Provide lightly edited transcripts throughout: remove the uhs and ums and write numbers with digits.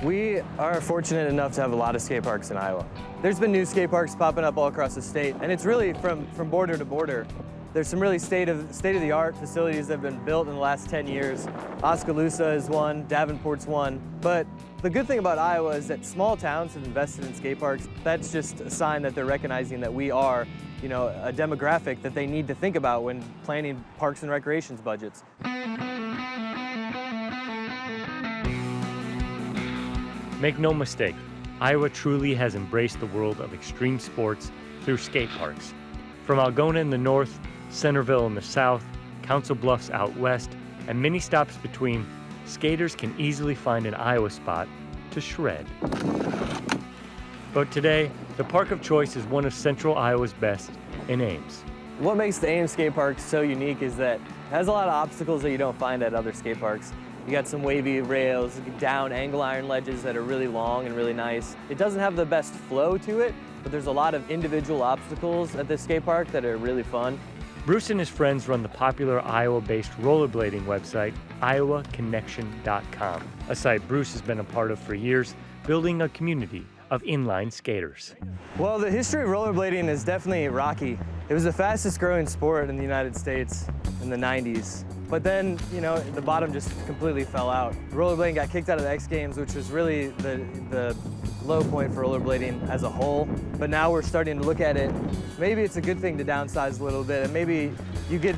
We are fortunate enough to have a lot of skate parks in Iowa. There's been new skate parks popping up all across the state, and it's really from border to border. There's some really state-of-the-art facilities that have been built in the last 10 years. Oskaloosa is one, Davenport's one. But the good thing about Iowa is that small towns have invested in skate parks. That's just a sign that they're recognizing that we are, a demographic that they need to think about when planning parks and recreations budgets. Make no mistake, Iowa truly has embraced the world of extreme sports through skate parks. From Algona in the north, Centerville in the south, Council Bluffs out west, and many stops between, skaters can easily find an Iowa spot to shred. But today, the park of choice is one of central Iowa's best in Ames. What makes the Ames skate park so unique is that it has a lot of obstacles that you don't find at other skate parks. You got some wavy rails, down angle iron ledges that are really long and really nice. It doesn't have the best flow to it, but there's a lot of individual obstacles at this skate park that are really fun. Bruce and his friends run the popular Iowa-based rollerblading website, iowaconnection.com, a site Bruce has been a part of for years, building a community of inline skaters. Well, the history of rollerblading is definitely rocky. It was the fastest growing sport in the United States in the 90s. But then, the bottom just completely fell out. Rollerblading got kicked out of the X Games, which was really the low point for rollerblading as a whole. But now we're starting to look at it. Maybe it's a good thing to downsize a little bit, and maybe you get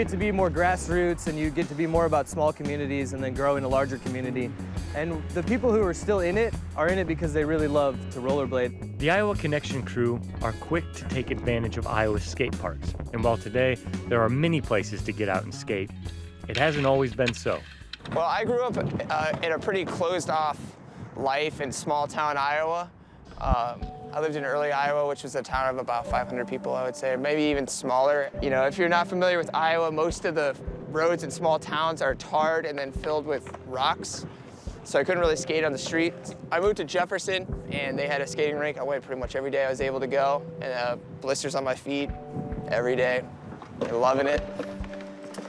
to be more grassroots, and you get to be more about small communities and then grow in a larger community. And the people who are still in it are in it because they really love to rollerblade. The Iowa Connection crew are quick to take advantage of Iowa's skate parks. And while today there are many places to get out and skate, it hasn't always been so. Well, I grew up in a pretty closed-off life in small-town Iowa. I lived in early Iowa, which was a town of about 500 people, I would say, maybe even smaller. If you're not familiar with Iowa, most of the roads in small towns are tarred and then filled with rocks. So I couldn't really skate on the street. I moved to Jefferson, and they had a skating rink. I went pretty much every day I was able to go, and blisters on my feet every day. I'm loving it.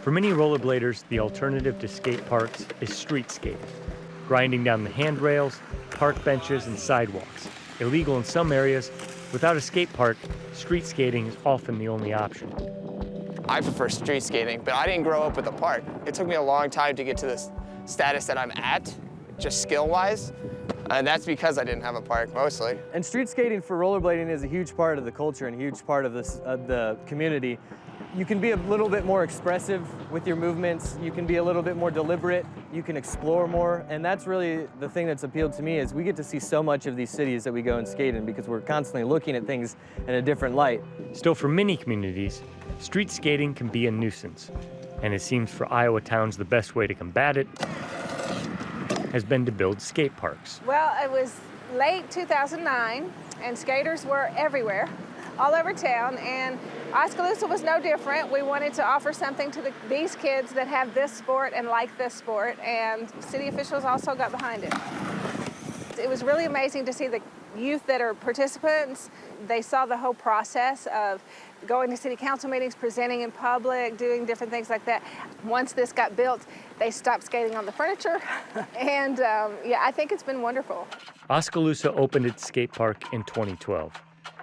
For many rollerbladers, the alternative to skate parks is street skating, grinding down the handrails, park benches, and sidewalks. Illegal in some areas, without a skate park, street skating is often the only option. I prefer street skating, but I didn't grow up with a park. It took me a long time to get to this status that I'm at, just skill-wise, and that's because I didn't have a park, mostly. And street skating for rollerblading is a huge part of the culture and a huge part of the community. You can be a little bit more expressive with your movements. You can be a little bit more deliberate. You can explore more. And that's really the thing that's appealed to me is we get to see so much of these cities that we go and skate in because we're constantly looking at things in a different light. Still, for many communities, street skating can be a nuisance. And it seems for Iowa towns the best way to combat it has been to build skate parks. Well, it was late 2009 and skaters were everywhere, all over town, and Oskaloosa was no different. We wanted to offer something to these kids that have this sport and like this sport, and city officials also got behind it. It was really amazing to see the youth that are participants. They saw the whole process of going to city council meetings, presenting in public, doing different things like that. Once this got built, they stopped skating on the furniture, and I think it's been wonderful. Oskaloosa opened its skate park in 2012.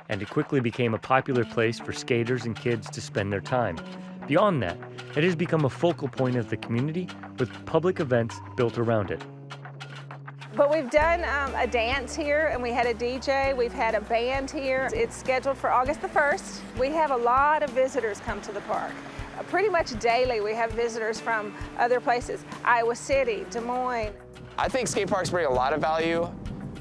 And it quickly became a popular place for skaters and kids to spend their time. Beyond that, it has become a focal point of the community with public events built around it. But we've done a dance here, and we had a DJ, we've had a band here. It's scheduled for August the 1st. We have a lot of visitors come to the park. Pretty much daily we have visitors from other places, Iowa City, Des Moines. I think skate parks bring a lot of value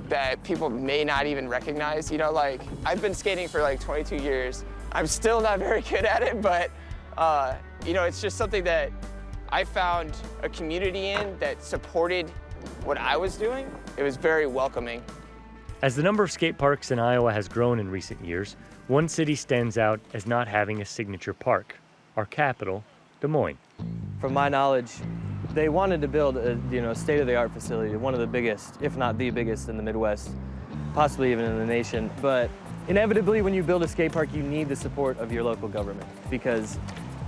that people may not even recognize. I've been skating for 22 years. I'm still not very good at it, but it's just something that I found a community in that supported what I was doing. It was very welcoming. As the number of skate parks in Iowa has grown in recent years, one city stands out as not having a signature park, our capital, Des Moines. From my knowledge, they wanted to build a state-of-the-art facility, one of the biggest, if not the biggest in the Midwest, possibly even in the nation. But inevitably, when you build a skate park, you need the support of your local government because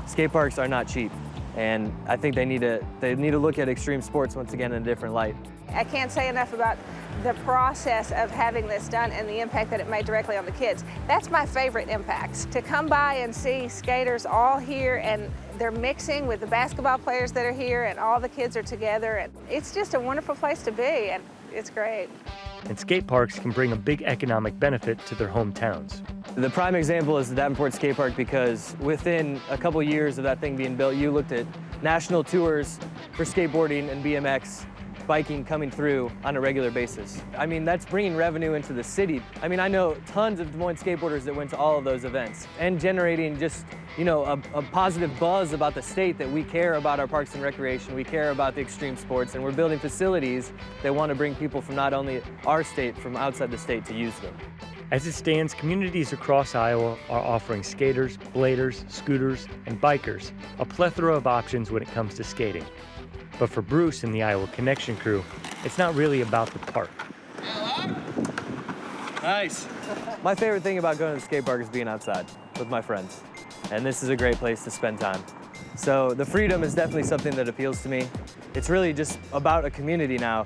skate parks are not cheap. And I think they need to look at extreme sports once again in a different light. I can't say enough about the process of having this done and the impact that it made directly on the kids. That's my favorite impacts. To come by and see skaters all here and they're mixing with the basketball players that are here and all the kids are together. And it's just a wonderful place to be and it's great. And skate parks can bring a big economic benefit to their hometowns. The prime example is the Davenport Skate Park because within a couple years of that thing being built, you looked at national tours for skateboarding and BMX, biking coming through on a regular basis. I mean, that's bringing revenue into the city. I mean, I know tons of Des Moines skateboarders that went to all of those events and generating just, you know, a positive buzz about the state that we care about our parks and recreation, we care about the extreme sports, and we're building facilities that want to bring people from not only our state, from outside the state to use them. As it stands, communities across Iowa are offering skaters, bladers, scooters, and bikers a plethora of options when it comes to skating. But for Bruce and the Iowa Connection crew, it's not really about the park. Nice. My favorite thing about going to the skate park is being outside with my friends. And this is a great place to spend time. So the freedom is definitely something that appeals to me. It's really just about a community now